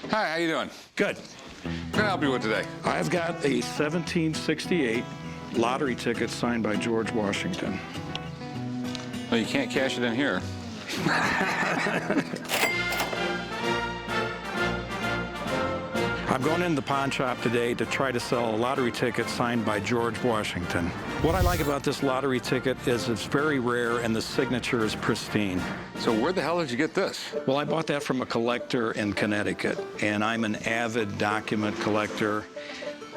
Hi, how you doing? Good. What can I help you with today? I've got a 1768 lottery ticket signed by George Washington. Well, you can't cash it in here. I'm going in the pawn shop today to try to sell a lottery ticket signed by George Washington. What I like about this lottery ticket is it's very rare and the signature is pristine. So where the hell did you get this? Well, I bought that from a collector in Connecticut, and I'm an avid document collector,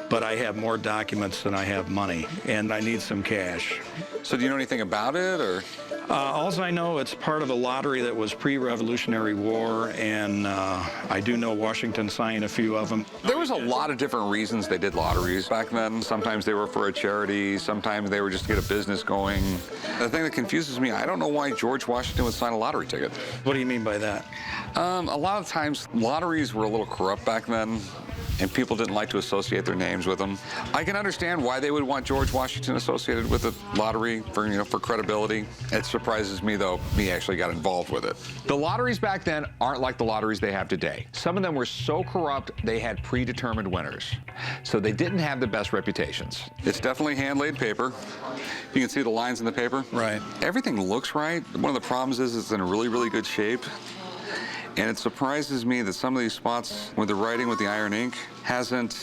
but I have more documents than I have money, and I need some cash. So do you know anything about it, or? Alls I know, it's part of a lottery that was pre-Revolutionary War, and I do know Washington signed a few of them. There was a lot of different reasons they did lotteries back then. Sometimes they were for a charity, sometimes they were just to get a business going. The thing that confuses me, I don't know why George Washington would sign a lottery ticket. What do you mean by that? A lot of times, lotteries were a little corrupt back then, and people didn't like to associate their names with them. I can understand why they would want George Washington associated with the lottery for credibility. It surprises me, though, he actually got involved with it. The lotteries back then aren't like the lotteries they have today. Some of them were so corrupt, they had predetermined winners. So they didn't have the best reputations. It's definitely hand-laid paper. You can see the lines in the paper. Right. Everything looks right. One of the problems is it's in really, really good shape. And it surprises me that some of these spots where the writing with the iron ink hasn't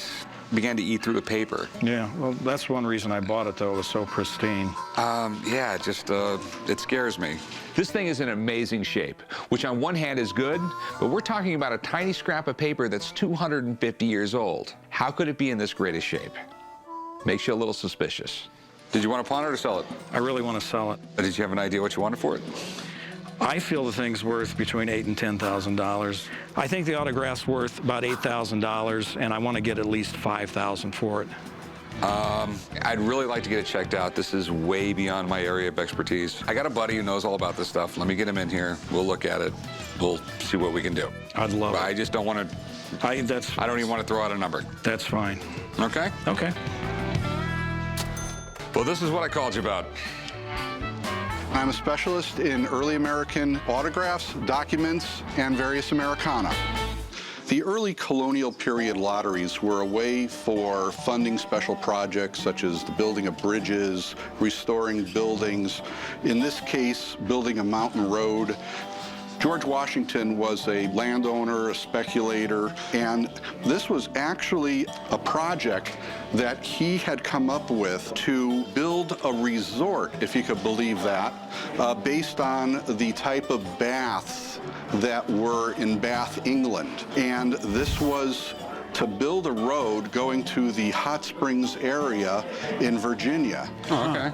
began to eat through the paper. Yeah, well, that's one reason I bought it, though. It was so pristine. Yeah, it scares me. This thing is in amazing shape, which on one hand is good, but we're talking about a tiny scrap of paper that's 250 years old. How could it be in this great a shape? Makes you a little suspicious. Did you want to pawn it or sell it? I really want to sell it. Did you have an idea what you wanted for it? I feel the thing's worth between $8,000 and $10,000. I think the autograph's worth about $8,000, and I want to get at least $5,000 for it. I'd really like to get it checked out. This is way beyond my area of expertise. I got a buddy who knows all about this stuff. Let me get him in here. We'll look at it. We'll see what we can do. I'd love But it. I just don't want to. I don't even want to throw out a number. That's fine. Okay? Okay. Well, this is what I called you about. I'm a specialist in early American autographs, documents, and various Americana. The early colonial period lotteries were a way for funding special projects such as the building of bridges, restoring buildings, in this case, building a mountain road. George Washington was a landowner, a speculator, and this was actually a project that he had come up with to build a resort, if you could believe that, based on the type of baths that were in Bath, England. And this was to build a road going to the Hot Springs area in Virginia. Oh, okay.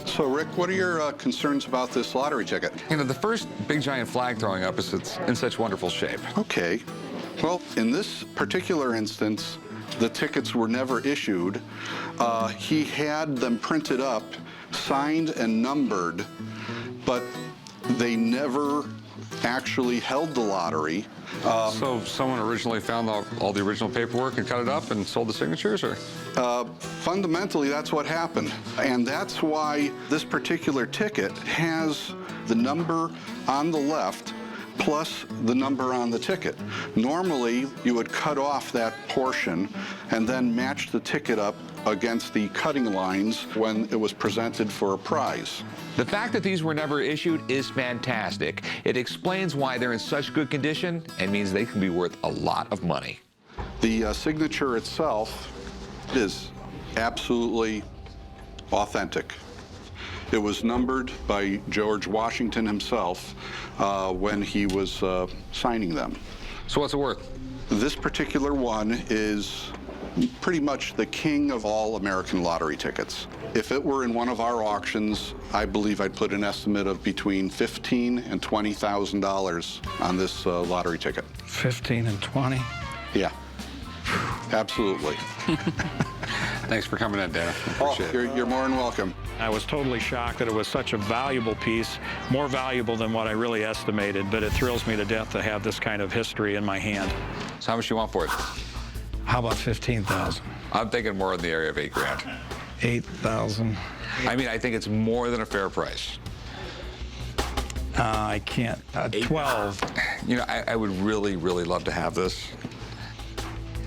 So, Rick, what are your concerns about this lottery ticket? You know, the first big giant flag throwing up is it's in such wonderful shape. Okay. Well, in this particular instance, the tickets were never issued. He had them printed up, signed and numbered, but they never actually held the lottery. So someone originally found all the original paperwork and cut it up and sold the signatures, or? Fundamentally, that's what happened. And that's why this particular ticket has the number on the left plus the number on the ticket. Normally, you would cut off that portion and then match the ticket up against the cutting lines when it was presented for a prize. The fact that these were never issued is fantastic. It explains why they're in such good condition and means they can be worth a lot of money. The signature itself is absolutely authentic. It was numbered by George Washington himself when he was signing them. So what's it worth? This particular one is pretty much the king of all American lottery tickets. If it were in one of our auctions, I believe I'd put an estimate of between $15,000 and $20,000 on this lottery ticket. 15 and 20? Yeah, absolutely. Thanks for coming in, Dana. Appreciate it. You're more than welcome. I was totally shocked that it was such a valuable piece, more valuable than what I really estimated, but it thrills me to death to have this kind of history in my hand. So how much you want for it? How about 15,000? I'm thinking more in the area of $8,000. 8,000. I mean, I think it's more than a fair price. I can't. 12. You know, I would really, really love to have this.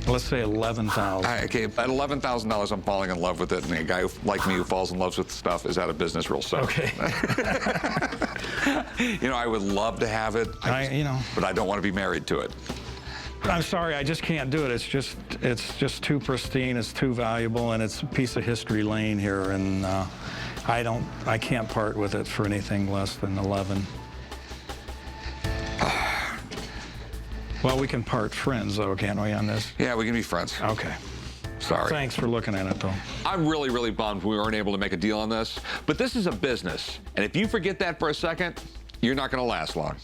Let's say $11,000. Okay, at $11,000, I'm falling in love with it, and a guy like me who falls in love with stuff is out of business real soon. Okay. You know, I would love to have it, but I don't want to be married to it. I'm sorry, I just can't do it. It's just too pristine, it's too valuable, and it's a piece of history lane here, and I can't part with it for anything less than 11. Well, we can part friends, though, can't we, on this? Yeah, we can be friends. Okay. Sorry. Thanks for looking at it, though. I'm really, really bummed we weren't able to make a deal on this, but this is a business, and if you forget that for a second, you're not going to last long.